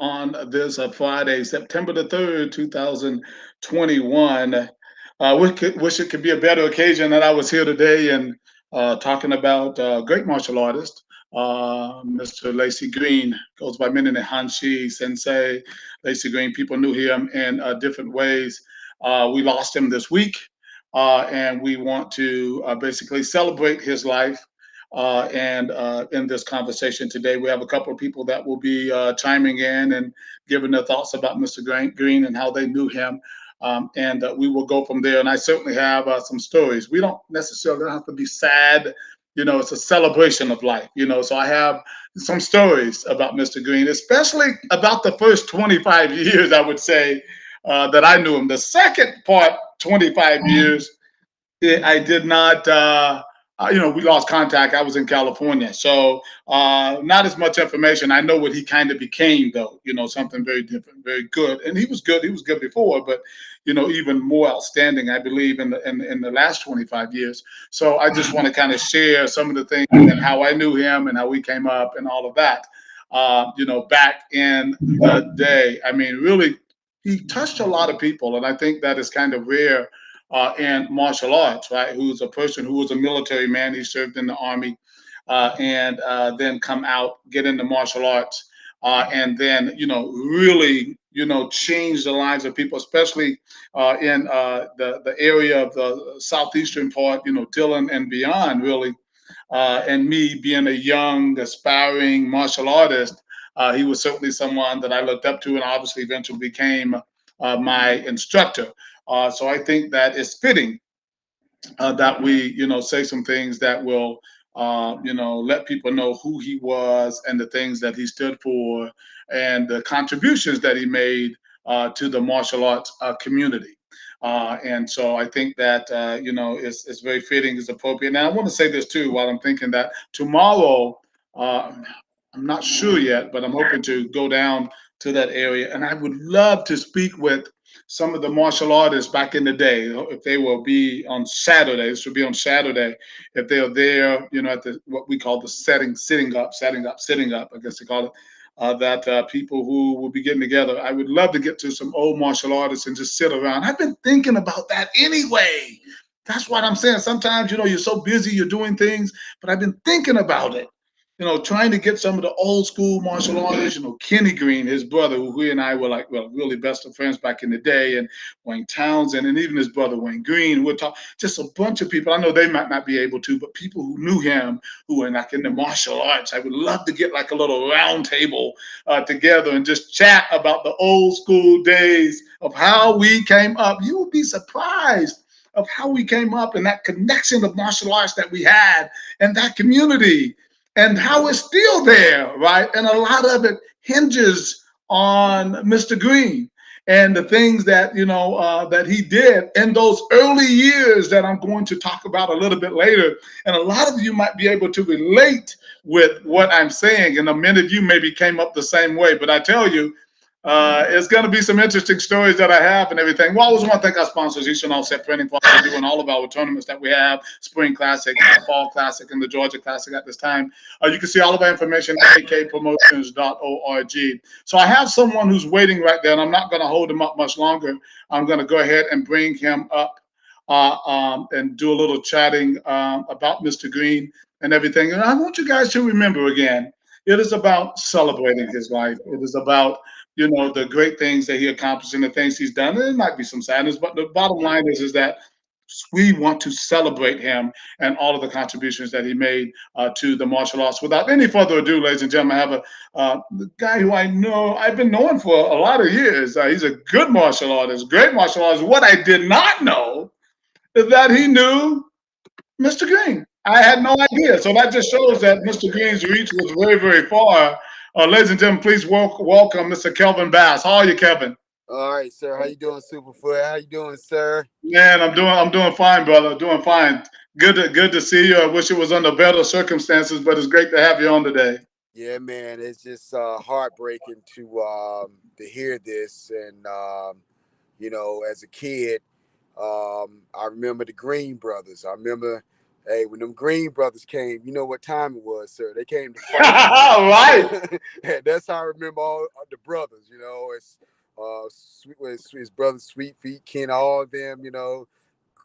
on this Friday, September the 3rd, 2021. Wish it could be a better occasion that I was here today and talking about great martial artist, Mr. Lacy Green, goes by many name Hanshi Sensei. Lacy Green, people knew him in different ways. We lost him this week, and we want to basically celebrate his life. And in this conversation today, we have a couple of people that will be chiming in and giving their thoughts about Mr. Green and how they knew him. And we will go from there. And I certainly have some stories. We don't necessarily have to be sad. It's a celebration of life. So I have some stories about Mr. Green, especially about the first 25 years, I would say, that I knew him. The second part, 25 years, I did not. We lost contact. I was in California, so not as much information. I know what he kind of became, though. Something very different, very good, and he was good. He was good before, but even more outstanding, I believe, in the last 25 years. So I just want to kind of share some of the things and how I knew him and how we came up and all of that. Back in the day, I mean, really, he touched a lot of people, and I think that is kind of rare in martial arts, right? Who's a person who was a military man. He served in the army and then come out, get into martial arts, and then, really, change the lives of people, especially in the area of the southeastern part, Dillon and beyond, really. And me being a young, aspiring martial artist, he was certainly someone that I looked up to and obviously eventually became my instructor. So I think that it's fitting that we, say some things that will, let people know who he was and the things that he stood for and the contributions that he made to the martial arts community. And so I think that, it's very fitting, it's appropriate. Now, I want to say this too, while I'm thinking that tomorrow, uh, I'm not sure yet, but I'm hoping to go down to that area. And I would love to speak with some of the martial artists back in the day, if they will be on Saturday. This would be on Saturday. If they are there, at the what we call the sitting up, I guess they call it. That people who will be getting together. I would love to get to some old martial artists and just sit around. I've been thinking about that anyway. That's what I'm saying. Sometimes, you're so busy, you're doing things, but I've been thinking about it, trying to get some of the old school martial artists, Kenny Green, his brother, who he and I were like, well, really best of friends back in the day, and Wayne Townsend, and even his brother, Wayne Green. We'll talk just a bunch of people. I know they might not be able to, but people who knew him, who were like in the martial arts. I would love to get like a little round table together and just chat about the old school days of how we came up. You would be surprised of how we came up and that connection of martial arts that we had and that community and how it's still there, right? And a lot of it hinges on Mr. Green and the things that that he did in those early years that I'm going to talk about a little bit later. And a lot of you might be able to relate with what I'm saying, and many of you maybe came up the same way. But I tell you, it's going to be some interesting stories that I have and everything. We always want to thank our sponsors, Eastern Offset Printing, for doing all of our tournaments that we have, Spring Classic, Fall Classic, and the Georgia Classic at this time. You can see all of our information at akpromotions.org. So I have someone who's waiting right there, and I'm not going to hold him up much longer. I'm going to go ahead and bring him up and do a little chatting about Mr. Green and everything. And I want you guys to remember again, it is about celebrating his life. It is about the great things that he accomplished and the things he's done. There might be some sadness, but the bottom line is that we want to celebrate him and all of the contributions that he made to the martial arts. Without any further ado, ladies and gentlemen, I have the guy who I've been knowing for a lot of years. He's a good martial artist, great martial artist. What I did not know is that he knew Mr. Green. I had no idea. So that just shows that Mr. Green's reach was very, very far. Ladies and gentlemen, please welcome Mr. Kelvin Bass. How are you, Kevin? All right, sir. How you doing, Superfoot? How you doing, sir? Man, I'm doing fine, brother. Doing fine. Good to see you. I wish it was under better circumstances, but it's great to have you on today. Yeah, man. It's just heartbreaking to hear this, and as a kid, I remember the Green brothers. I remember Hey, when them Green brothers came, you know what time it was, sir. They came to fight. Right. And that's how I remember all the brothers. It's his brother Sweet Feet, Ken, all of them.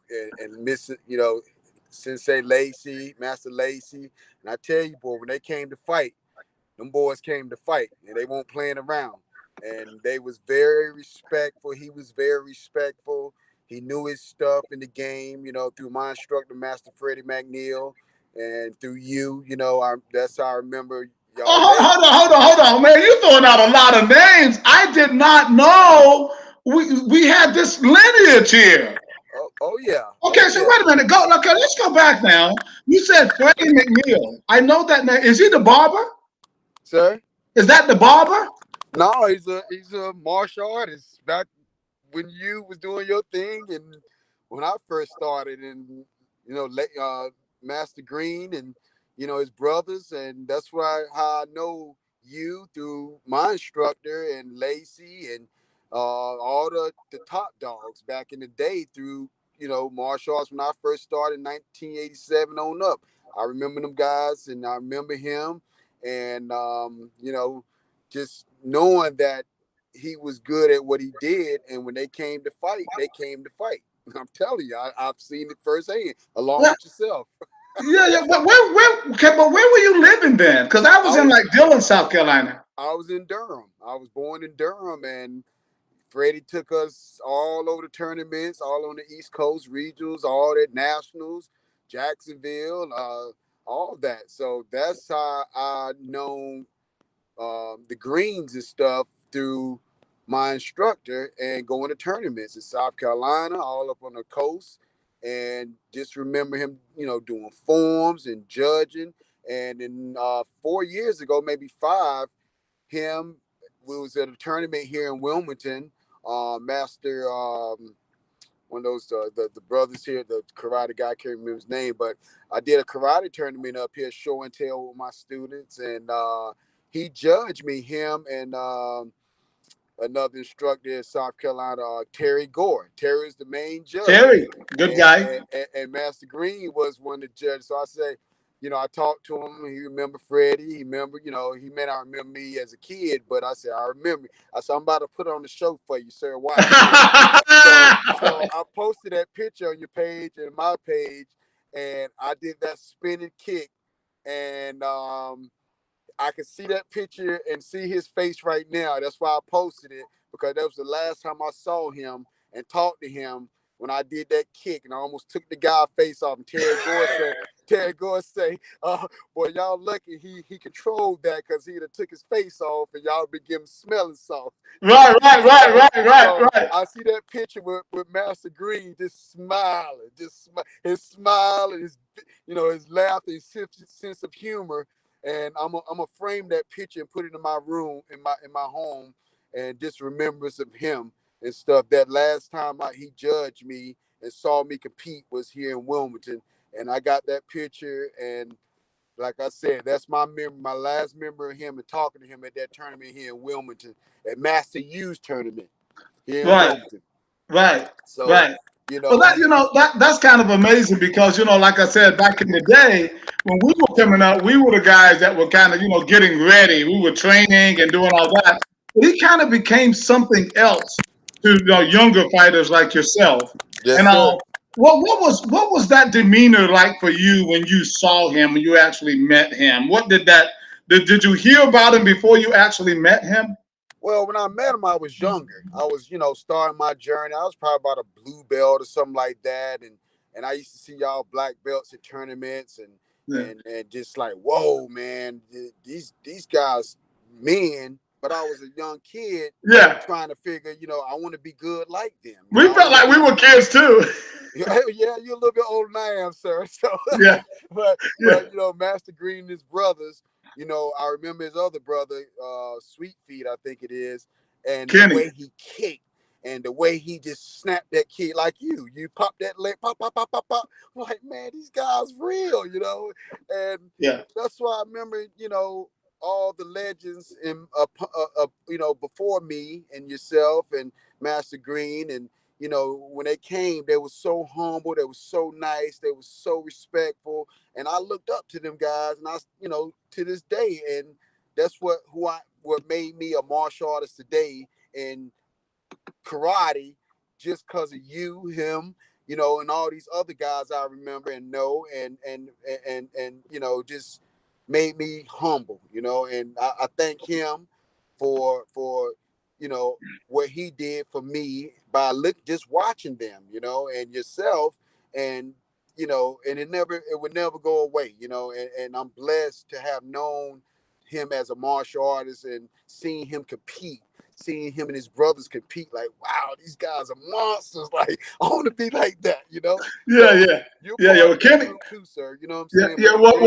And Miss, Sensei Lacy, Master Lacy. And I tell you, boy, when they came to fight, them boys came to fight, and they weren't playing around. And they was very respectful. He was very respectful. He knew his stuff in the game, through my instructor, Master Freddie McNeil, and through you, that's how I remember y'all Oh, days. hold on, man. You throwing out a lot of names. I did not know we had this lineage here. Oh yeah, oh Okay, so yeah, wait a minute. Okay, let's go back now. You said Freddie McNeil. I know that name. Is he the barber? sir. Is that the barber? No, he's a martial artist. Back when you was doing your thing, and when I first started, and Master Green, and his brothers, and that's why how I know you through my instructor and Lacy and all the top dogs back in the day through martial arts when I first started in 1987 on up. I remember them guys, and I remember him, and just knowing that he was good at what he did, and when they came to fight, they came to fight. I'm telling you, I've seen it firsthand, along Yeah, with yourself. yeah. But where were you living then? Because I I was in was like Dillon, South Carolina. I was in Durham. I was born in Durham, and Freddie took us all over the tournaments, all on the East Coast, regionals, all that nationals, Jacksonville, all that. So that's how I know the greens and stuff through my instructor and going to tournaments in South Carolina, all up on the coast. And just remember him, doing forms and judging. And then 4 years ago, maybe five, we was at a tournament here in Wilmington. Master, one of those the brothers here, the karate guy, I can't remember his name, but I did a karate tournament up here, show and tell with my students, and he judged me, him and another instructor in South Carolina, Terry Gore. Terry is the main judge, Terry, good and, guy. and Master Green was one of the judges. So I say, I talked to him. He remember Freddie. He remember, he may not remember me as a kid, but I said I remember. I said I'm about to put on the show for you, sir. Watch. So I posted that picture on your page and my page, and I did that spinning kick, and I can see that picture and see his face right now. That's why I posted it, because that was the last time I saw him and talked to him when I did that kick, and I almost took the guy's face off. And Terry Gore say, boy, y'all lucky he controlled that, because he'd have took his face off and y'all be giving smelling salt. so so Right. I see that picture with Master Green just smiling, his smile and his laughter, his sense of humor. And I'm gonna frame that picture and put it in my room, in my home, and just remembrance of him and stuff. That last time he judged me and saw me compete was here in Wilmington, and I got that picture. And like I said, that's my memory, my last memory of him, and talking to him at that tournament here in Wilmington, at Master U's tournament here in Right. Wilmington. Right. So Right. Well, that's kind of amazing because like I said back in the day when we were coming up, we were the guys that were kind of getting ready. We were training and doing all that. But he kind of became something else to younger fighters like yourself. yes, And sir. what was that demeanor like for you when you saw him, when you actually met him? What did you hear about him before you actually met him? Well, when I met him, I was younger. I was, starting my journey. I was probably about a blue belt or something like that, and I used to see y'all black belts at tournaments, and Yeah. and just like, whoa, man, these guys, men. But I was a young kid Yeah. trying to figure, I want to be good like them. We I felt want to like we be. were kids too. Yeah, you're a little bit older than I am, sir. So, Yeah. but Yeah. Master Green and his brothers, I remember his other brother, Sweet Feet, I think it is, and the Kenny. way he kicked and the way he just snapped that kid like you pop that leg, pop, pop, pop, pop, pop. I'm like, man, these guys real, and Yeah. that's why I remember, all the legends in, before me and yourself and Master Green, and when they came, they were so humble, they were so nice, they were so respectful, and I looked up to them guys, and to this day, and that's what made me a martial artist today in karate, just because of you, him, and all these other guys I remember and know, and just made me humble, and I thank him for what he did for me by just watching them, and yourself, and and it would never go away, and I'm blessed to have known him as a martial artist and seeing him compete, seeing him and his brothers compete. Like, wow, these guys are monsters. Like, I want to be like that, Yeah, So yeah, you're yeah, yeah. part Well, of that Kenny, group too, sir. You know what I'm yeah, saying? yeah. But it's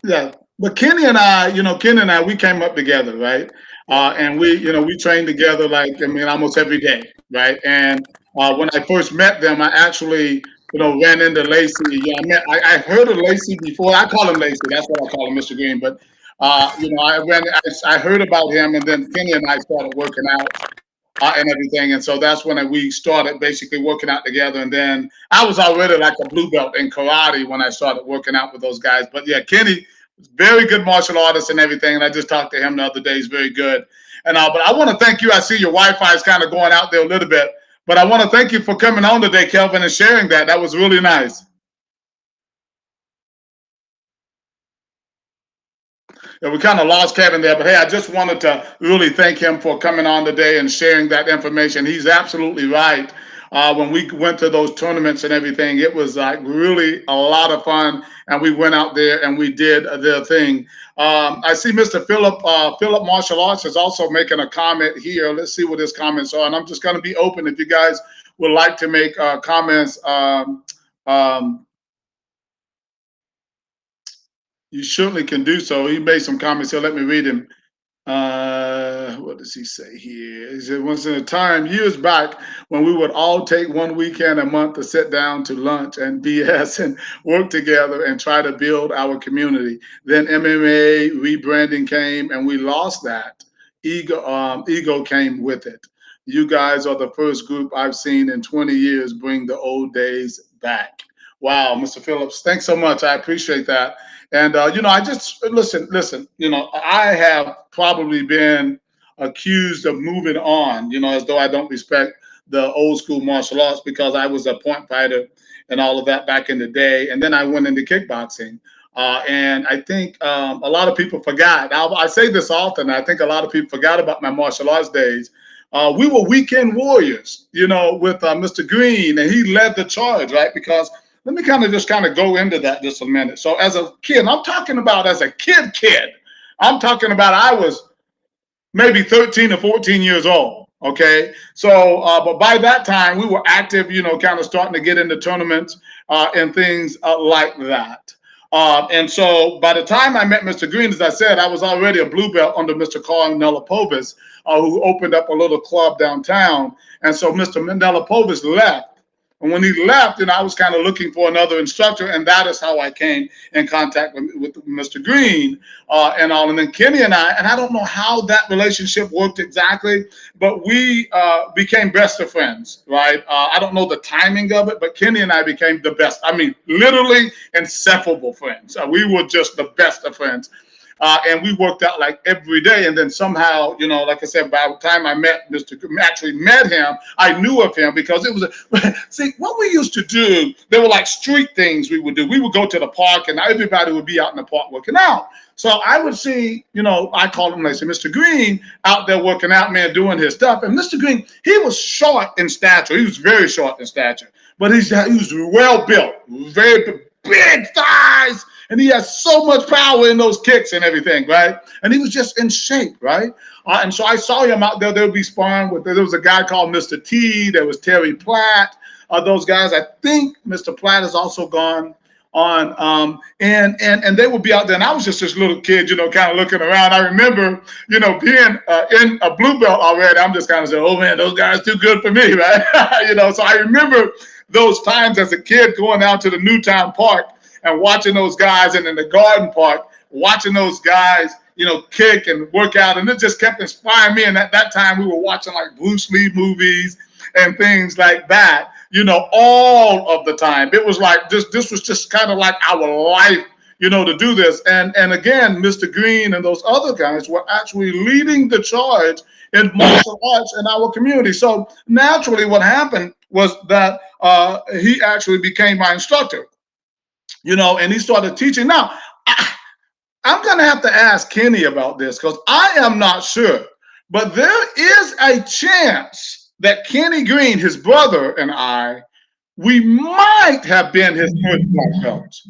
been Yeah. But Kenny and I, we came up together, right? yeah, And we trained together, like, I mean, almost every day, right? And when I first met them, I actually, ran into Lacy. Yeah, I heard of Lacy before. I call him Lacy. That's what I call him, Mr. Green. But I heard about him, and then Kenny and I started working out and everything. And so that's when we started basically working out together. And then I was already like a blue belt in karate when I started working out with those guys. But yeah, Kenny was very good martial artist and everything. And I just talked to him the other day. He's very good. And but I want to thank you. I see your Wi-Fi is kind of going out there a little bit. But I want to thank you for coming on today, Kelvin, and sharing that. That was really nice. Yeah, we kind of lost Kevin there, but hey, I just wanted to really thank him for coming on today and sharing that information. He's absolutely right. When we went to those tournaments and everything, it was like really a lot of fun, and we went out there and we did their thing. I see Mr. Philip Martial Arts is also making a comment here. Let's see what his comments are, and I'm just going to be open if you guys would like to make comments. Um, you certainly can do so. He made some comments here. Let me read him. What does he say here? He said, once in a time, years back, when we would all take one weekend a month to sit down to lunch and BS and work together and try to build our community. Then MMA rebranding came and we lost that. Ego came with it. You guys are the first group I've seen in 20 years bring the old days back. Wow, Mr. Phillips, thanks so much. I appreciate that. And I just listen. I have probably been accused of moving on. As though I don't respect the old school martial arts because I was a point fighter and all of that back in the day, and then I went into kickboxing. And I think a lot of people forgot. I say this often. I think a lot of people forgot about my martial arts days. We were weekend warriors, with Mr. Green, and he led the charge, right? Because let me kind of go into that just a minute. So as a kid, I'm talking about as a kid. I'm talking about I was maybe 13 or 14 years old. Okay. So, but by that time we were active, kind of starting to get into tournaments and things like that. And so by the time I met Mr. Green, as I said, I was already a blue belt under Mr. Carl Nelapovis, who opened up a little club downtown. And so Mr. Nelapovis left. And when he left, I was kind of looking for another instructor, and that is how I came in contact with Mr. Green and all. And then Kenny and I don't know how that relationship worked exactly, but we became best of friends, right? I don't know the timing of it, but Kenny and I became the best. I mean, literally inseparable friends. We were just the best of friends. And we worked out like every day. And then somehow, like I said, by the time I actually met him, I knew of him because it was see, what we used to do, there were like street things we would do. We would go to the park and everybody would be out in the park working out. So I would see, I called him, Lacy, Mr. Green out there working out, man, doing his stuff. And Mr. Green, he was short in stature. He was very short in stature, but he was well built, very big thighs, and he has so much power in those kicks and everything, right? And he was just in shape, right? And so I saw him out there. They would be sparring with. There was a guy called Mr. T. There was Terry Platt. Those guys. I think Mr. Platt has also gone on, and they would be out there. And I was just this little kid, kind of looking around. I remember, being in a blue belt already. I'm just kind of saying, oh man, those guys too good for me, right? So I remember those times as a kid going out to the Newtown Park and watching those guys, and in the Garden Park, watching those guys, kick and work out. And it just kept inspiring me. And at that time, we were watching like Bruce Lee movies and things like that, all of the time. It was like this was just kind of like our life, to do this. And again, Mr. Green and those other guys were actually leading the charge in martial arts in our community. So naturally, what happened was that he actually became my instructor, and he started teaching. Now, I'm going to have to ask Kenny about this because I am not sure, but there is a chance that Kenny Green, his brother, and we might have been his first black belts.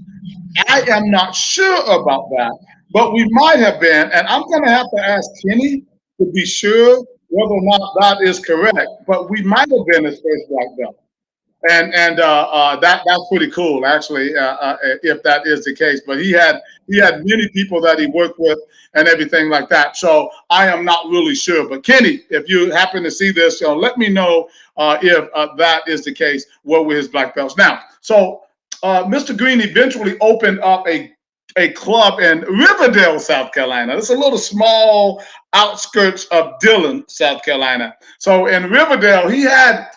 I am not sure about that, but we might have been, and I'm going to have to ask Kenny to be sure whether or not that is correct. But we might have been his first black belt, and that's pretty cool, actually, if that is the case. But he had many people that he worked with and everything like that. So I am not really sure. But Kenny, if you happen to see this, let me know if that is the case. What were his black belts? Now, so Mr. Green eventually opened up a club in Riverdale, South Carolina. It's a little small outskirts of Dillon, South Carolina. So in Riverdale, he had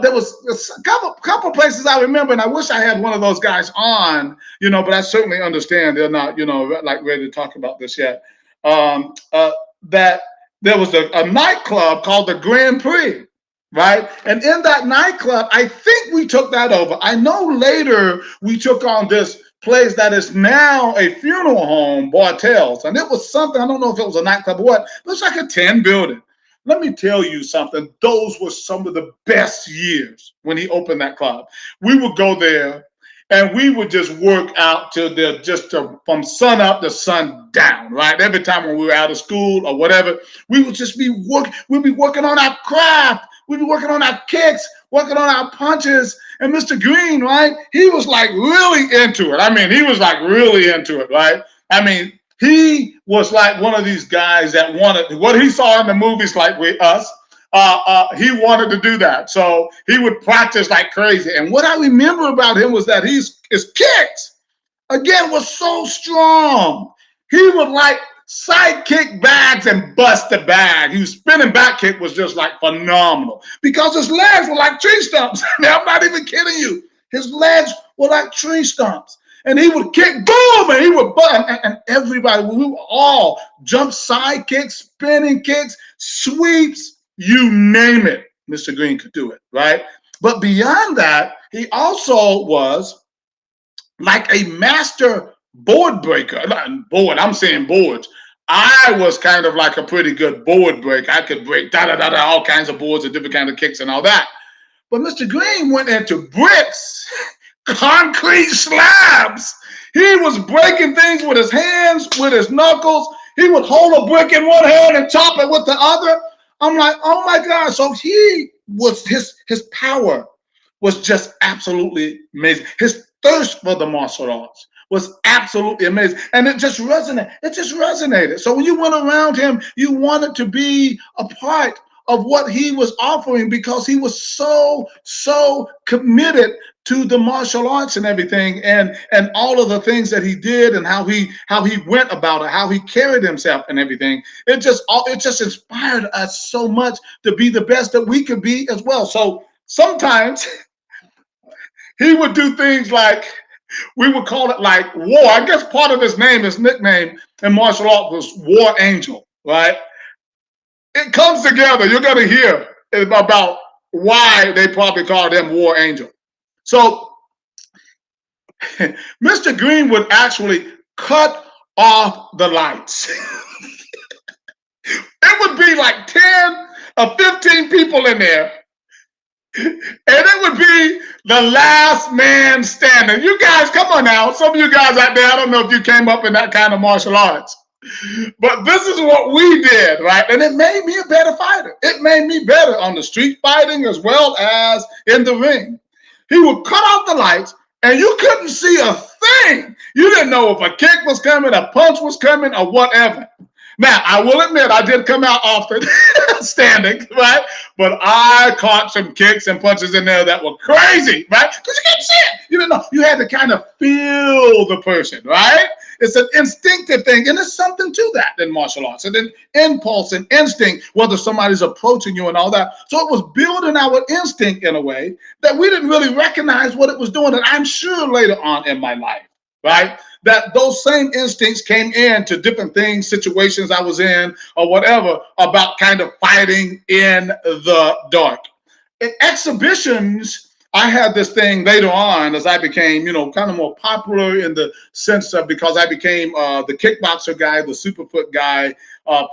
there was a couple places I remember, and I wish I had one of those guys on, but I certainly understand they're not, like ready to talk about this yet. That there was a nightclub called the Grand Prix, right? And in that nightclub, I think we took that over. I know later we took on this place that is now a funeral home, Bartels, and it was something, I don't know if it was a nightclub or what, but it's like a 10 building. Let me tell you something. Those were some of the best years when he opened that club. We would go there and we would just work out till from sun up to sun down, right? Every time when we were out of school or whatever, we would just be working. We'd be working on our craft. We'd be working on our kicks, working on our punches. And Mr. Green, right? He was like really into it. I mean, he was like really into it, right? I mean, he was like one of these guys that wanted what he saw in the movies, like with us. He wanted to do that, so he would practice like crazy. And what I remember about him was that his kicks, again, was so strong. He would like side kick bags and bust the bag. His spinning back kick was just like phenomenal because his legs were like tree stumps. I'm not even kidding you. His legs were like tree stumps. And he would kick, boom, and he would and everybody, we would all jump side kicks, spinning kicks, sweeps, you name it. Mr. Green could do it, right? But beyond that, he also was like a master board breaker. I'm saying boards. I was kind of like a pretty good board breaker. I could break all kinds of boards and different kinds of kicks and all that. But Mr. Green went into bricks, concrete slabs. He was breaking things with his hands, with his knuckles. He would hold a brick in one hand and chop it with the other. I'm like, oh my God. So his power was just absolutely amazing. His thirst for the martial arts was absolutely amazing. And it just resonated. It just resonated. So when you went around him, you wanted to be a part of what he was offering because he was so committed to the martial arts and everything, and all of the things that he did and how he went about it, how he carried himself and everything. It just inspired us so much to be the best that we could be as well. So sometimes he would do things like, we would call it like war. I guess part of his nickname in martial art was War Angel, right? It comes together. You're going to hear about why they probably called him War Angel. So Mr. Green would actually cut off the lights. It would be like 10 or 15 people in there. And it would be the last man standing. You guys, come on now. Some of you guys out there, I don't know if you came up in that kind of martial arts. But this is what we did, right? And it made me a better fighter. It made me better on the street fighting as well as in the ring. He would cut off the lights and you couldn't see a thing. You didn't know if a kick was coming, a punch was coming, or whatever. Now, I will admit I did come out often standing, right? But I caught some kicks and punches in there that were crazy, right? Because you can't see it. You didn't know. You had to kind of feel the person, right? It's an instinctive thing, and there's something to that in martial arts. And then impulse and instinct, whether somebody's approaching you and all that. So it was building our instinct in a way that we didn't really recognize what it was doing. And I'm sure later on in my life, right, that those same instincts came into different things, situations I was in, or whatever, about kind of fighting in the dark. In exhibitions, I had this thing later on as I became, kind of more popular in the sense of, because I became the kickboxer guy, the superfoot guy,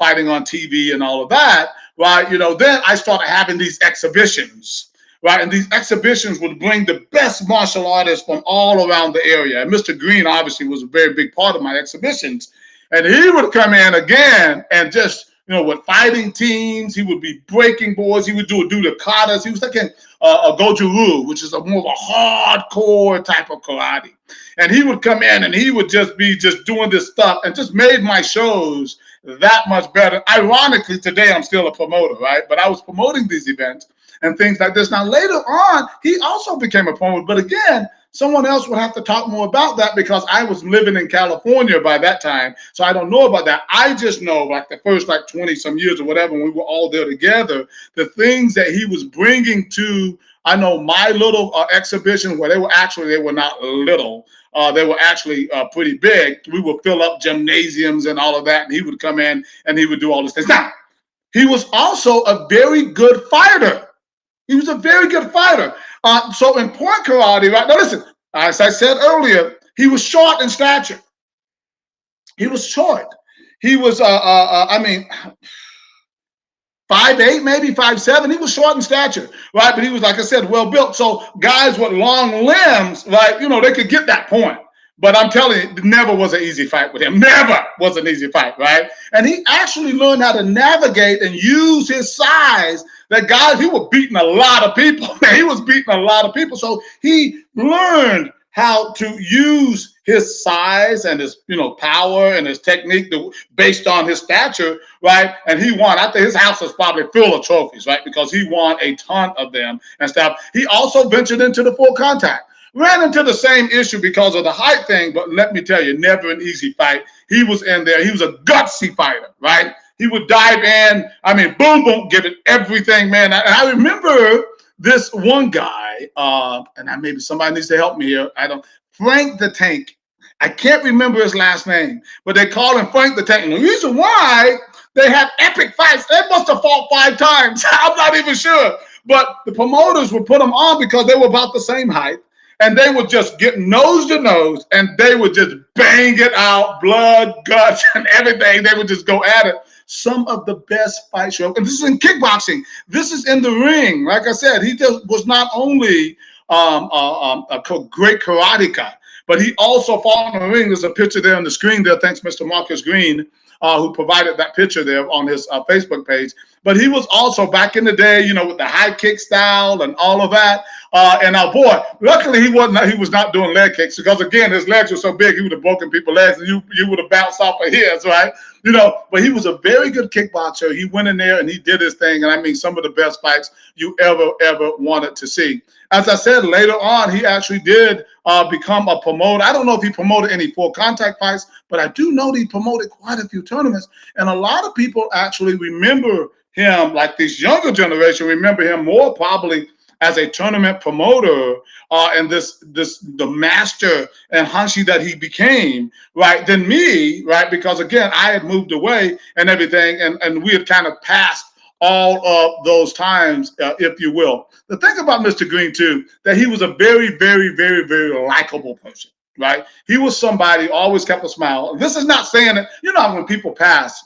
fighting on TV and all of that, right? Then I started having these exhibitions, right? And these exhibitions would bring the best martial artists from all around the area. And Mr. Green obviously was a very big part of my exhibitions. And he would come in again and just, with fighting teams, he would be breaking boards. He would do the katas. He was like a goju-ryu, which is more of a hardcore type of karate. And he would come in and he would just be just doing this stuff and just made my shows that much better. Ironically, today I'm still a promoter, right? But I was promoting these events and things like this. Now, later on, he also became a promoter. But again, someone else would have to talk more about that because I was living in California by that time. So I don't know about that. I just know like the first 20 some years or whatever, when we were all there together, the things that he was bringing to, I know, my little exhibition where they were not little. They were actually pretty big. We would fill up gymnasiums and all of that. And he would come in and he would do all these things. Now, he was also a very good fighter. He was a very good fighter. So in point karate, right now, listen, as I said earlier, he was short in stature. He was short. He was, 5'8", maybe 5'7". He was short in stature, right? But he was, like I said, well built. So guys with long limbs, right, they could get that point. But I'm telling you, it never was an easy fight with him. Never was an easy fight, right? And he actually learned how to navigate and use his size. That guys, he was beating a lot of people. He was beating a lot of people. So he learned how to use his size and his, power and his technique based on his stature, right? And he won. I think his house is probably full of trophies, right? Because he won a ton of them and stuff. He also ventured into the full contact. Ran into the same issue because of the height thing, but let me tell you, never an easy fight. He was in there. He was a gutsy fighter, right? He would dive in. I mean, boom, boom, give it everything, man. And I remember this one guy, and maybe somebody needs to help me here. Frank the Tank. I can't remember his last name, but they call him Frank the Tank. And the reason why they have epic fights, they must have fought 5 times. I'm not even sure. But the promoters would put them on because they were about the same height. And they would just get nose to nose and they would just bang it out, blood, guts, and everything. They would just go at it. Some of the best fight shows. And this is in kickboxing. This is in the ring. Like I said, he just was not only a great karateka, but he also fought in the ring. There's a picture there on the screen there. Thanks, Mr. Marcus Green, who provided that picture there on his Facebook page. But he was also back in the day, with the high kick style and all of that. And our boy, luckily he was not doing leg kicks because again, his legs were so big, he would have broken people's legs and you would have bounced off of his, right? But he was a very good kickboxer. He went in there and he did his thing. And I mean, some of the best fights you ever wanted to see. As I said, later on, he actually did become a promoter. I don't know if he promoted any full contact fights, but I do know that he promoted quite a few tournaments. And a lot of people actually remember him, like this younger generation, remember him more probably as a tournament promoter and the master and Hanshi that he became, right, than me, right? Because again, I had moved away and everything, and we had kind of passed all of those times, if you will. The thing about Mr. Green too, that he was a very, very, very, very likable person, right? He was somebody always kept a smile. This is not saying that, when people pass,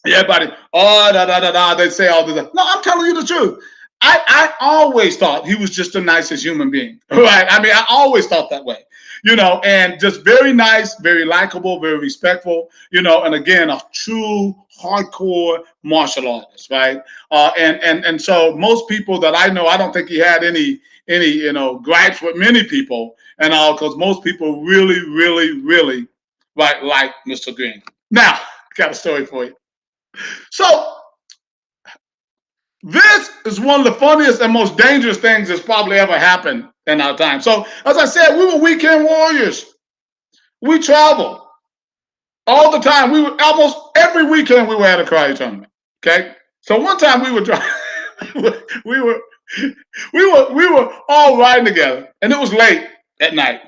everybody, they say all this. No, I'm telling you the truth. I always thought he was just the nicest human being, right? I mean, I always thought that way, and just very nice, very likable, very respectful, and again, a true hardcore martial artist, right? And so most people that I know, I don't think he had any gripes with many people and all, because most people really, really, really like Mr. Green. Now, Got a story for you. So this is one of the funniest and most dangerous things that's probably ever happened in our time. So as I said, we were weekend warriors. We traveled all the time. We were almost every weekend we were at a karate tournament. Okay. So one time we were driving, we were we were all riding together, and it was late at night.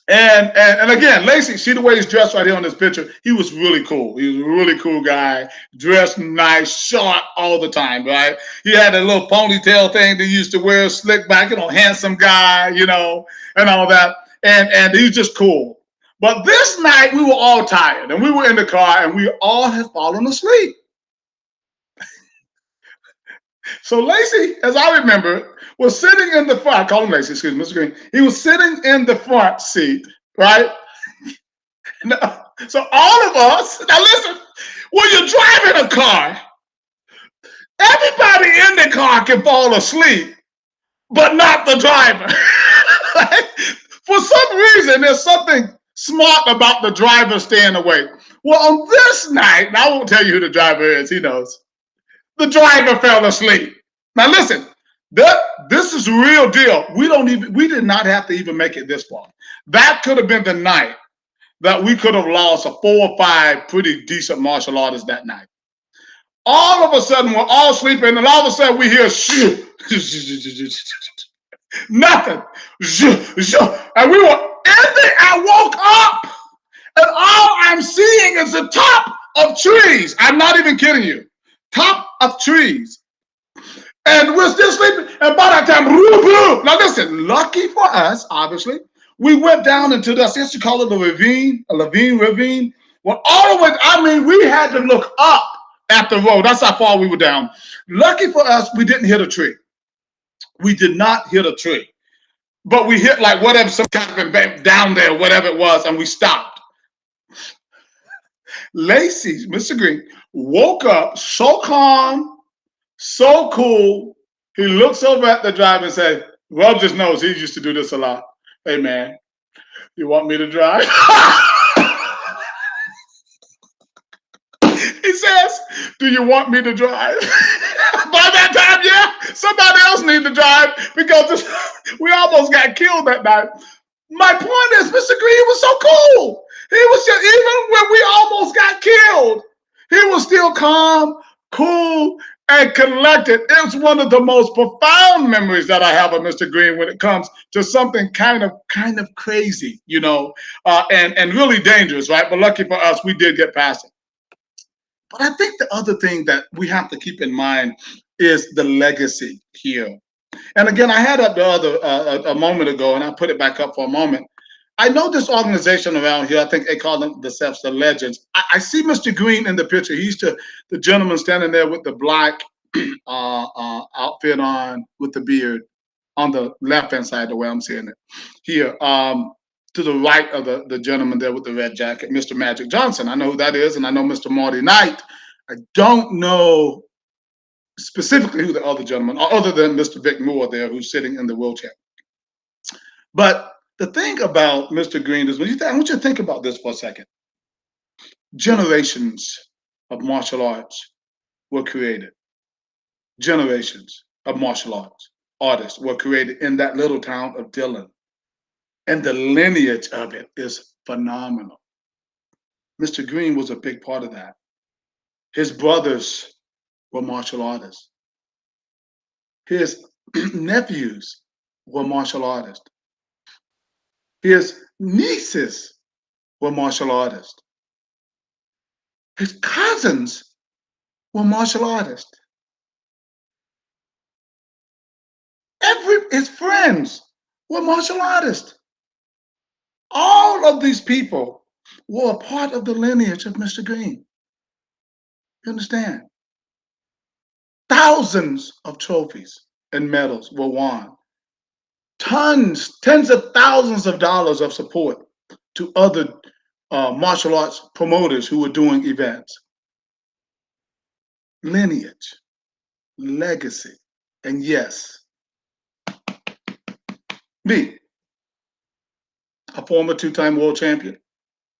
And again, Lacy, see the way he's dressed right here on this picture. He was really cool. He was a really cool guy, dressed nice, short all the time, right? He had a little ponytail thing that he used to wear, slick back, handsome guy, and all that. And he's just cool. But this night we were all tired, and we were in the car, and we all had fallen asleep. So Lacy, as I remember, was sitting in the front. I call him Lacy, excuse me, Mr. Green. He was sitting in the front seat, right? So all of us, now listen, when you're driving a car, everybody in the car can fall asleep, but not the driver. For some reason, there's something smart about the driver staying awake. Well, on this night, and I won't tell you who the driver is, he knows. The driver fell asleep. Now listen, this is real deal. We did not have to even make it this far. That could have been the night that we could have lost a 4 or 5 pretty decent martial artists that night. All of a sudden, we're all sleeping, and all of a sudden we hear nothing. And we were ending. I woke up, and all I'm seeing is the top of trees. I'm not even kidding you. Top of trees. And we're still sleeping. And by that time, now listen, lucky for us, obviously, we went down into the, I guess you call it a ravine. Well, all the way, I mean, we had to look up at the road. That's how far we were down. Lucky for us, we didn't hit a tree. We did not hit a tree. But we hit like whatever, some kind of down there, whatever it was, and we stopped. Lacy, Mr. Green, woke up so calm, so cool. He looks over at the driver and says, rubs his nose. He used to do this a lot. Hey, man, you want me to drive? He says, do you want me to drive? By that time, yeah, somebody else needed to drive because we almost got killed that night. My point is, Mr. Green was so cool. He was just, even when we almost got killed, he was still calm, cool, and collected. It's one of the most profound memories that I have of Mr. Green when it comes to something kind of crazy, and really dangerous, right? But lucky for us, we did get past it. But I think the other thing that we have to keep in mind is the legacy here. And again, I had up the other a moment ago, and I put it back up for a moment. I know this organization around here. I think they call them themselves the Legends. I see Mr. Green in the picture. He's the gentleman standing there with the black outfit on, with the beard, on the left-hand side, the way I'm seeing it here. To the right of the gentleman there with the red jacket, Mr. Magic Johnson. I know who that is, and I know Mr. Marty Knight. I don't know specifically who the other gentleman, other than Mr. Vic Moore there, who's sitting in the wheelchair. But the thing about Mr. Green is, I want you to think about this for a second. Generations of martial arts were created. Generations of martial artists were created in that little town of Dillon. And the lineage of it is phenomenal. Mr. Green was a big part of that. His brothers were martial artists. His nephews were martial artists. His nieces were martial artists. His cousins were martial artists. His friends were martial artists. All of these people were a part of the lineage of Mr. Green. You understand? Thousands of trophies and medals were won. Tens of thousands of dollars of support to other martial arts promoters who were doing events. Lineage, legacy, and yes, me, a former 2-time world champion,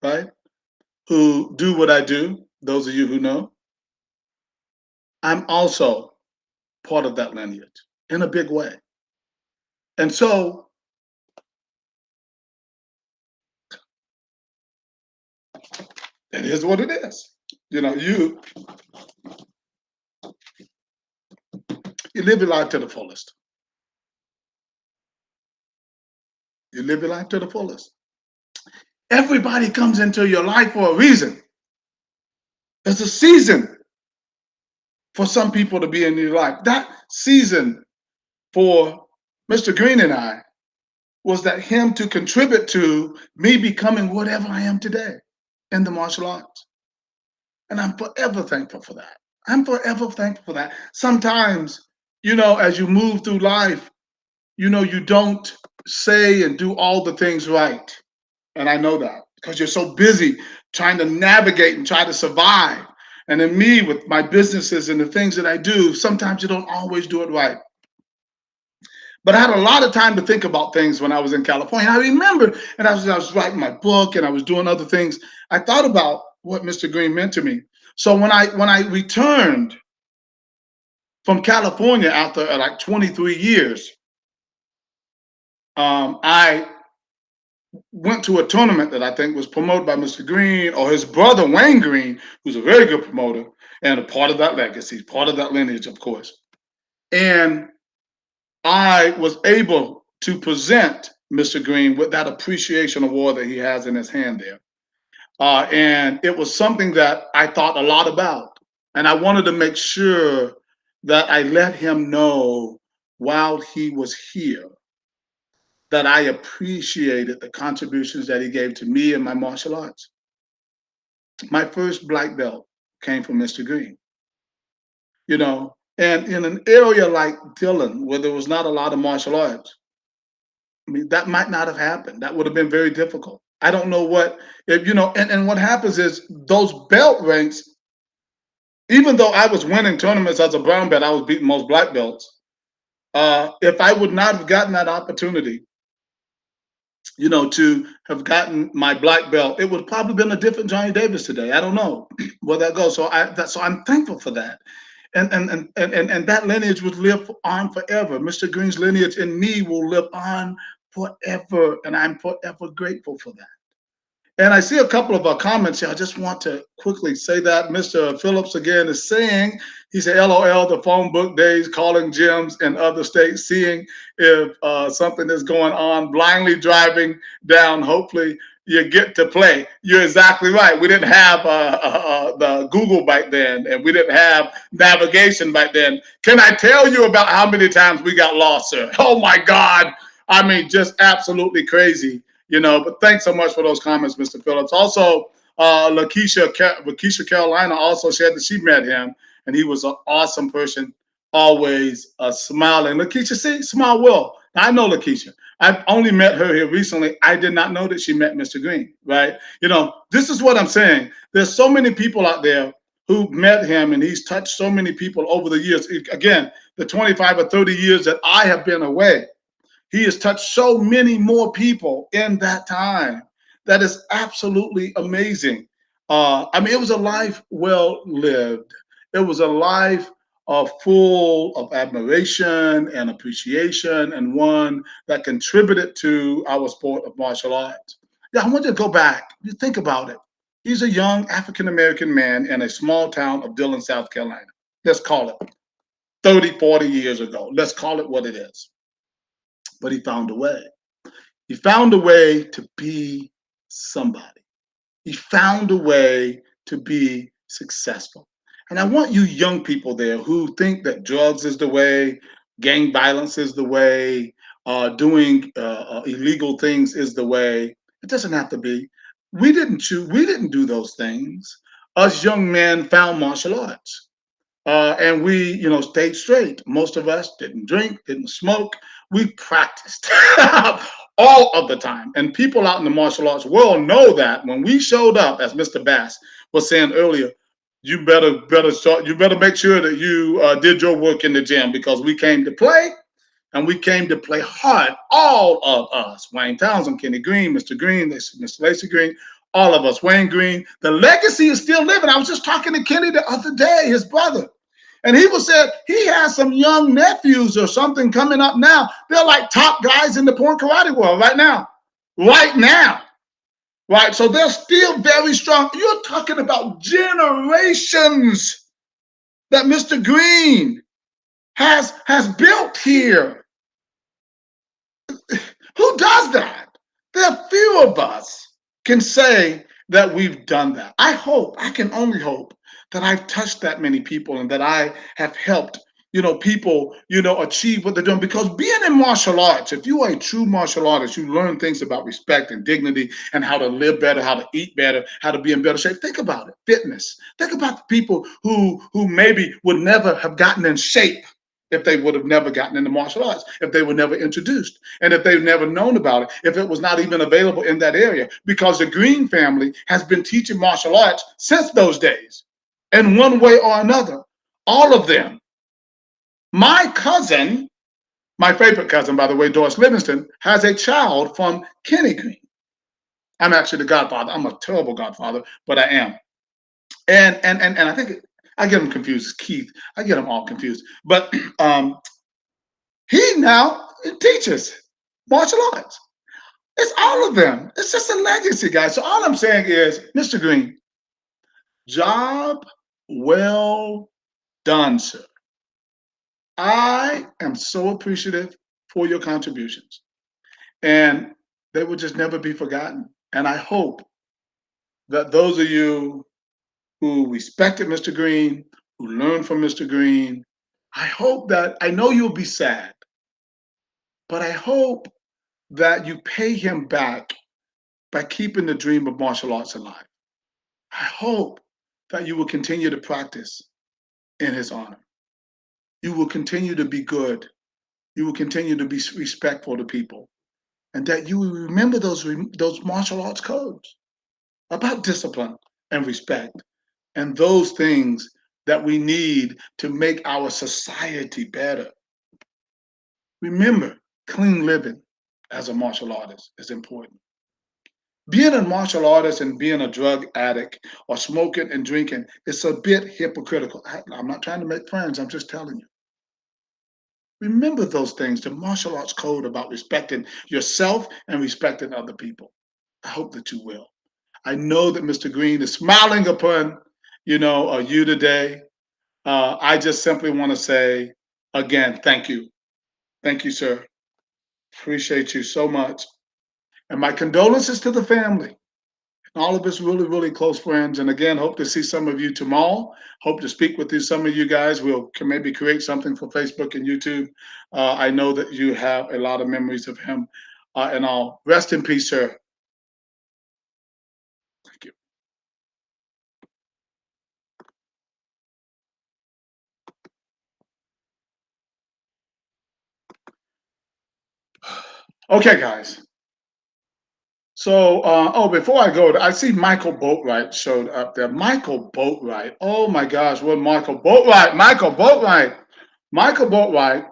right? who do what I do, those of you who know, I'm also part of that lineage in a big way. And so it is what it is. You know, you live your life to the fullest. You live your life to the fullest. Everybody comes into your life for a reason. There's a season for some people to be in your life. That season for Mr. Green and I was that him to contribute to me becoming whatever I am today in the martial arts. And I'm forever thankful for that. I'm forever thankful for that. Sometimes, as you move through life, you don't say and do all the things right. And I know that because you're so busy trying to navigate and try to survive. And in me, with my businesses and the things that I do, sometimes you don't always do it right. But I had a lot of time to think about things when I was in California. I remember, and I was writing my book and I was doing other things. I thought about what Mr. Green meant to me. So when I returned from California after like 23 years, I went to a tournament that I think was promoted by Mr. Green or his brother Wayne Green, who's a very good promoter and a part of that legacy, part of that lineage, of course. And I was able to present Mr. Green with that appreciation award that he has in his hand there. And it was something that I thought a lot about. And I wanted to make sure that I let him know while he was here that I appreciated the contributions that he gave to me and my martial arts. My first black belt came from Mr. Green, and in an area like Dillon, where there was not a lot of martial arts, I mean, that might not have happened. That would have been very difficult. I don't know what, if, and what happens is those belt ranks, even though I was winning tournaments as a brown belt, I was beating most black belts. If I would not have gotten that opportunity, to have gotten my black belt, it would have probably been a different Johnny Davis today. I don't know where that goes. So I'm thankful for that. And that lineage would live on forever. Mr. Green's lineage in me will live on forever. And I'm forever grateful for that. And I see a couple of comments here. I just want to quickly say that Mr. Phillips again is saying, he said, LOL, the phone book days, calling gyms in other states, seeing if something is going on, blindly driving down. Hopefully you get to play. You're exactly right. We didn't have the Google back then, and we didn't have navigation back then. Can I tell you about how many times we got lost, sir? Oh my God. I mean, just absolutely crazy. But thanks so much for those comments, Mr. Phillips. Also, Lakeisha Carolina also shared that she met him, and he was an awesome person, always smiling. Lakeisha, see, smile well. Now, I know Lakeisha. I've only met her here recently. I did not know that she met Mr. Green, right? This is what I'm saying. There's so many people out there who met him, and he's touched so many people over the years. Again, the 25 or 30 years that I have been away, he has touched so many more people in that time. That is absolutely amazing. I mean, it was a life well lived. It was a life full of admiration and appreciation, and one that contributed to our sport of martial arts. Yeah, I want you to go back. You think about it. He's a young African American man in a small town of Dillon, South Carolina. Let's call it 30, 40 years ago. Let's call it what it is. But he found a way. He found a way to be somebody. He found a way to be successful. And I want you young people there who think that drugs is the way, gang violence is the way, doing illegal things is the way. It doesn't have to be. We didn't choose. We didn't do those things. Us young men found martial arts. And we, stayed straight. Most of us didn't drink, didn't smoke. We practiced all of the time. And people out in the martial arts world know that when we showed up, as Mr. Bass was saying earlier, you better start. You better make sure that you did your work in the gym, because we came to play, and we came to play hard. All of us, Wayne Townsend, Kenny Green, Mr. Green, Mr. Lacy Green, all of us. Wayne Green, the legacy is still living. I was just talking to Kenny the other day, his brother. And he was said he has some young nephews or something coming up now. They're like top guys in the porn karate world right now. Right now. Right? So they're still very strong. You're talking about generations that Mr. Green has built here. Who does that? There are few of us can say that we've done that. I can only hope that I've touched that many people and that I have helped, people, achieve what they're doing. Because being in martial arts, if you are a true martial artist, you learn things about respect and dignity and how to live better, how to eat better, how to be in better shape. Think about it, fitness. Think about the people who maybe would never have gotten in shape if they would have never gotten into martial arts, if they were never introduced, and if they've never known about it, if it was not even available in that area, because the Green family has been teaching martial arts since those days, in one way or another, all of them. My cousin, my favorite cousin, by the way, Doris Livingston, has a child from Kenny Green. I'm actually the godfather. I'm a terrible godfather, but I am. And I think I get them confused. It's Keith. I get them all confused. But he now teaches martial arts. It's all of them. It's just a legacy, guys. So all I'm saying is, Mr. Green, job well done, sir. I am so appreciative for your contributions, and they will just never be forgotten. And I hope that those of you who respected Mr. Green, who learned from Mr. Green, I know you'll be sad, but I hope that you pay him back by keeping the dream of martial arts alive. I hope that you will continue to practice in his honor. You will continue to be good. You will continue to be respectful to people, and that you will remember those martial arts codes about discipline and respect and those things that we need to make our society better. Remember, clean living as a martial artist is important. Being a martial artist and being a drug addict or smoking and drinking is a bit hypocritical. I'm not trying to make friends, I'm just telling you. Remember those things, the martial arts code about respecting yourself and respecting other people. I hope that you will. I know that Mr. Green is smiling upon, you today. I just simply want to say again, thank you. Thank you, sir. Appreciate you so much. And my condolences to the family. All of us really, really close friends. And again, hope to see some of you tomorrow. Hope to speak with you. Some of you guys will maybe create something for Facebook and YouTube. I know that you have a lot of memories of him. And I'll rest in peace, sir. Thank you. Okay, guys. So, before I go, I see Michael Boatwright showed up there. Michael Boatwright. Oh my gosh, what Michael Boatwright? Michael Boatwright. Michael Boatwright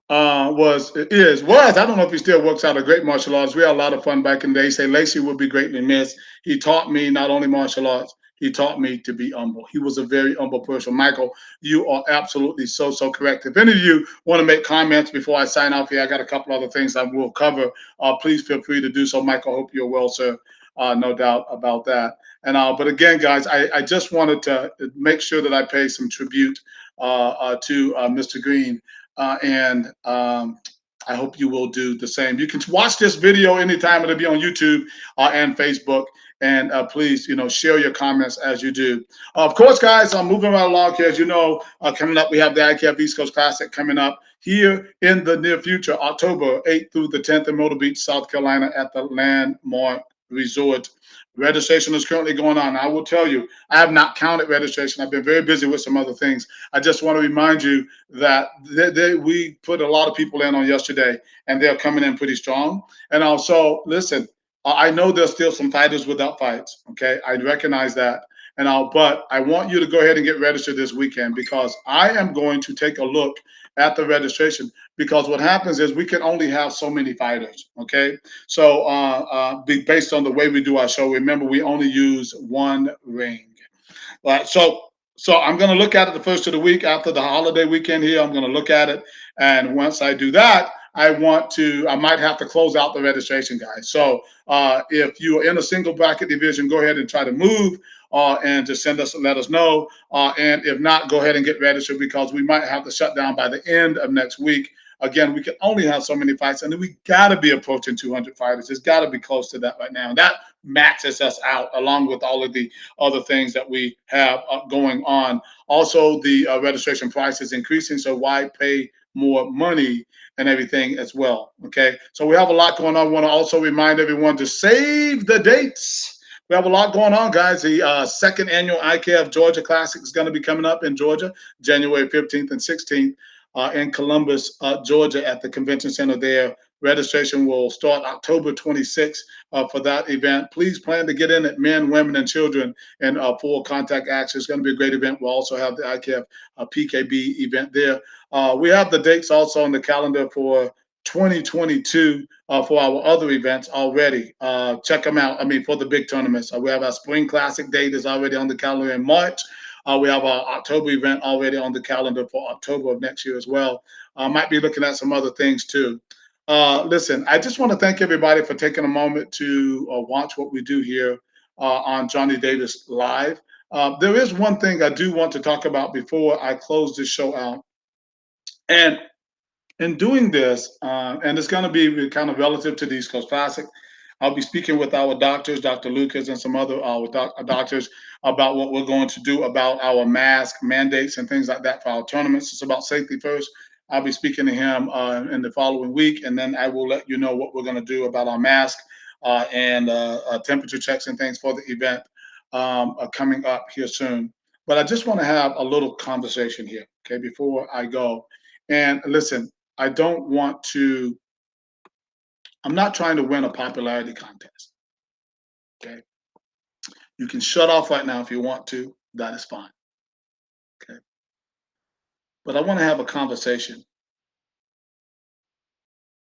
was, I don't know if he still works out, a great martial artist. We had a lot of fun back in the day. He said Lacy would be greatly missed. He taught me not only martial arts, he taught me to be humble. He was a very humble person. Michael, you are absolutely so correct. If any of you want to make comments before I sign off here, I got a couple other things I will cover. Please feel free to do so. Michael, hope you're well, sir. No doubt about that. And but again, guys, I just wanted to make sure that I pay some tribute to Mr. Green. And I hope you will do the same. You can watch this video anytime. It'll be on YouTube and Facebook. And please, share your comments as you do. Of course, guys, I'm moving right along here. As you know, coming up, we have the IKF East Coast Classic coming up here in the near future, October 8th through the 10th in Myrtle Beach, South Carolina at the Landmark Resort. Registration is currently going on. I will tell you, I have not counted registration. I've been very busy with some other things. I just want to remind you that we put a lot of people in on yesterday, and they're coming in pretty strong. And also, listen, I know there's still some fighters without fights. Okay, I recognize that, But I want you to go ahead and get registered this weekend because I am going to take a look at the registration because what happens is we can only have so many fighters. Okay, so based on the way we do our show, remember we only use one ring. Right. So I'm going to look at it the first of the week after the holiday weekend here. I'm going to look at it. And once I do that, I might have to close out the registration, guys. So if you're in a single bracket division, go ahead and try to move and just let us know. And if not, go ahead and get registered because we might have to shut down by the end of next week. Again, we can only have so many fights, and we got to be approaching 200 fighters. It's got to be close to that right now. And that maxes us out along with all of the other things that we have going on. Also, the registration price is increasing, so why pay more money and everything as well? Okay, so we have a lot going on. I want to also remind everyone to save the dates. We have a lot going on, guys. The second annual IKF Georgia Classic is going to be coming up in Georgia, January 15th and 16th. In Columbus, Georgia, at the convention center there. Registration will start October 26th for that event. Please plan to get in at men, women, and children in full contact action. It's going to be a great event. We'll also have the IKF PKB event there. We have the dates also on the calendar for 2022 for our other events already. Check them out. I mean, for the big tournaments. We have our Spring Classic date is already on the calendar in March. We have our October event already on the calendar for October of next year as well. Might be looking at some other things too. Listen, I just want to thank everybody for taking a moment to watch what we do here on Johnny Davis Live. There is one thing I do want to talk about before I close this show out. And in doing this, and it's going to be kind of relative to the East Coast Classic, I'll be speaking with our doctors, Dr. Lucas, and some other doctors about what we're going to do about our mask mandates and things like that for our tournaments. It's about safety first. I'll be speaking to him in the following week, and then I will let you know what we're going to do about our mask and temperature checks and things for the event coming up here soon. But I just want to have a little conversation here, okay, before I go. And listen, I don't want to, I'm not trying to win a popularity contest. Okay. You can shut off right now if you want to. That is fine. Okay. But I want to have a conversation.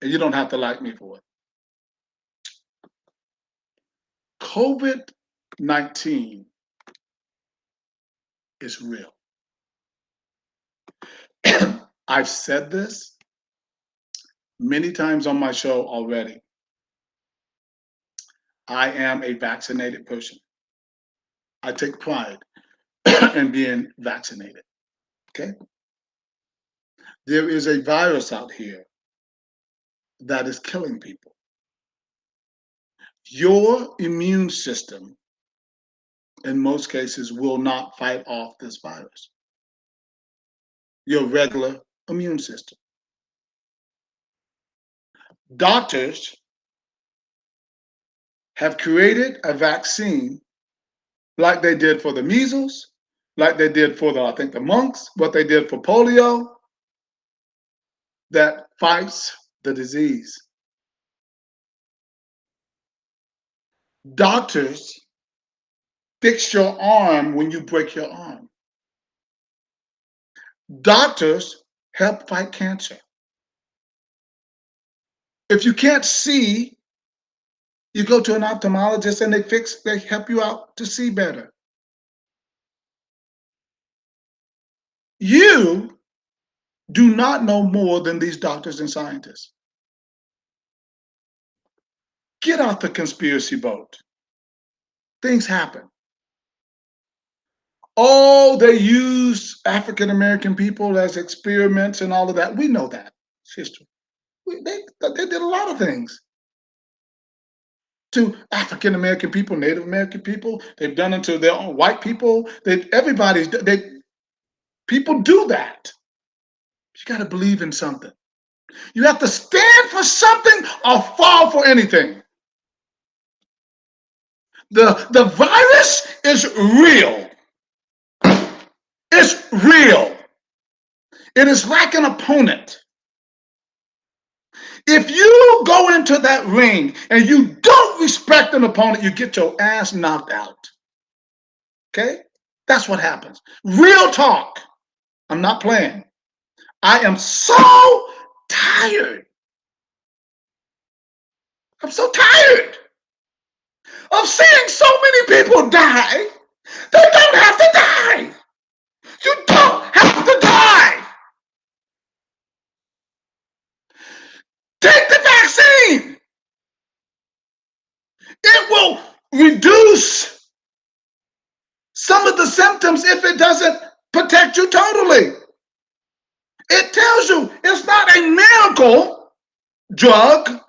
And you don't have to like me for it. COVID-19 is real. I've said this many times on my show already. I am a vaccinated person. I take pride in being vaccinated. Okay. There is a virus out here that is killing people. Your immune system, in most cases, will not fight off this virus. Your regular immune system. Doctors have created a vaccine like they did for the measles, like they did for I think the mumps, what they did for polio, that fights the disease. Doctors fix your arm when you break your arm. Doctors help fight cancer. If you can't see, you go to an ophthalmologist and they help you out to see better. You do not know more than these doctors and scientists. Get off the conspiracy boat. Things happen. Oh, they use African American people as experiments and all of that. We know that. It's history. They did a lot of things to African American people, Native American people. They've done it to their own white people. People do that. You got to believe in something. You have to stand for something or fall for anything. The virus is real. It's real. It is like an opponent. If you go into that ring and you don't respect an opponent, you get your ass knocked out. Okay? That's what happens. Real talk. I'm not playing. I am so tired. I'm so tired of seeing so many people die. They don't have to die. You don't have to die. Take the vaccine. It will reduce some of the symptoms if it doesn't protect you totally. It tells you it's not a miracle drug,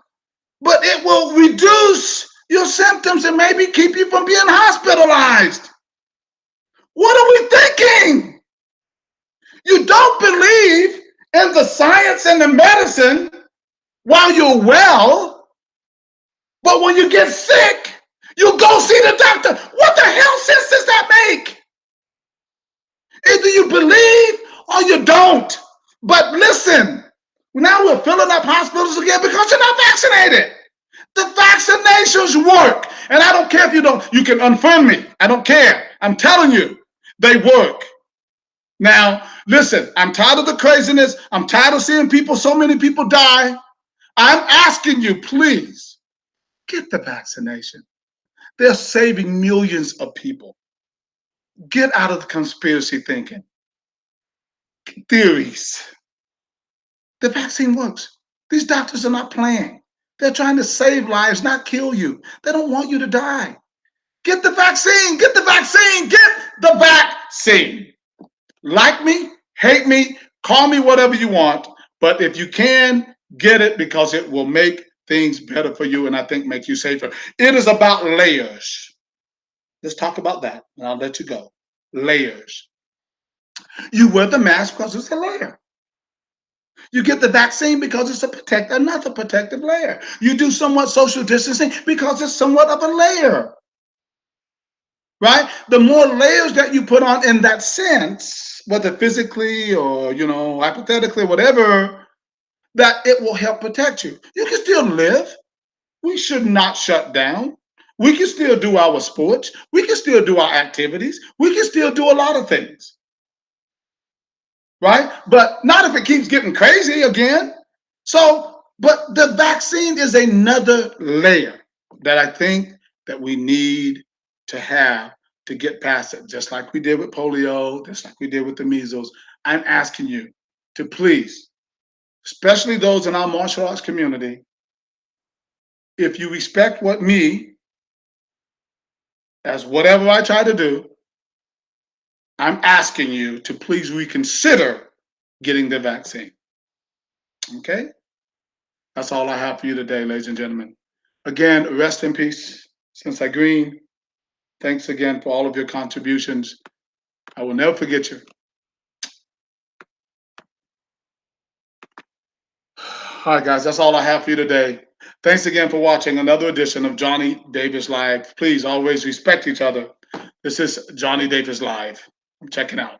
but it will reduce your symptoms and maybe keep you from being hospitalized. What are we thinking? You don't believe in the science and the medicine while you're well, but when you get sick, you go see the doctor. What the hell sense does that make? Either you believe or you don't. But listen, now we're filling up hospitals again because you're not vaccinated. The vaccinations work. And I don't care if you don't, you can unfriend me. I don't care. I'm telling you, they work. Now, listen, I'm tired of the craziness. I'm tired of seeing people, so many people die. I'm asking you, please, get the vaccination. They're saving millions of people. Get out of the conspiracy thinking. Theories. The vaccine works. These doctors are not playing. They're trying to save lives, not kill you. They don't want you to die. Get the vaccine. Get the vaccine. Get the vaccine. Like me, hate me, call me whatever you want. But if you can, get it because it will make things better for you and I think make you safer. It is about layers. Let's talk about that and I'll let you go. Layers. You wear the mask because it's a layer. You get the vaccine because it's another protective layer. You do somewhat social distancing because it's somewhat of a layer. Right? The more layers that you put on in that sense, whether physically or, hypothetically, whatever, that it will help protect you. You can still live. We should not shut down. We can still do our sports. We can still do our activities. We can still do a lot of things. Right? But not if it keeps getting crazy again. So, but the vaccine is another layer that I think that we need to have to get past it, just like we did with polio, just like we did with the measles. I'm asking you to please, especially those in our martial arts community, if you respect what me, as whatever I try to do, I'm asking you to please reconsider getting the vaccine. Okay? That's all I have for you today, ladies and gentlemen. Again, rest in peace, Sensei Green. Thanks again for all of your contributions. I will never forget you. All right, guys, that's all I have for you today. Thanks again for watching another edition of Johnny Davis Live. Please always respect each other. This is Johnny Davis Live. I'm checking out.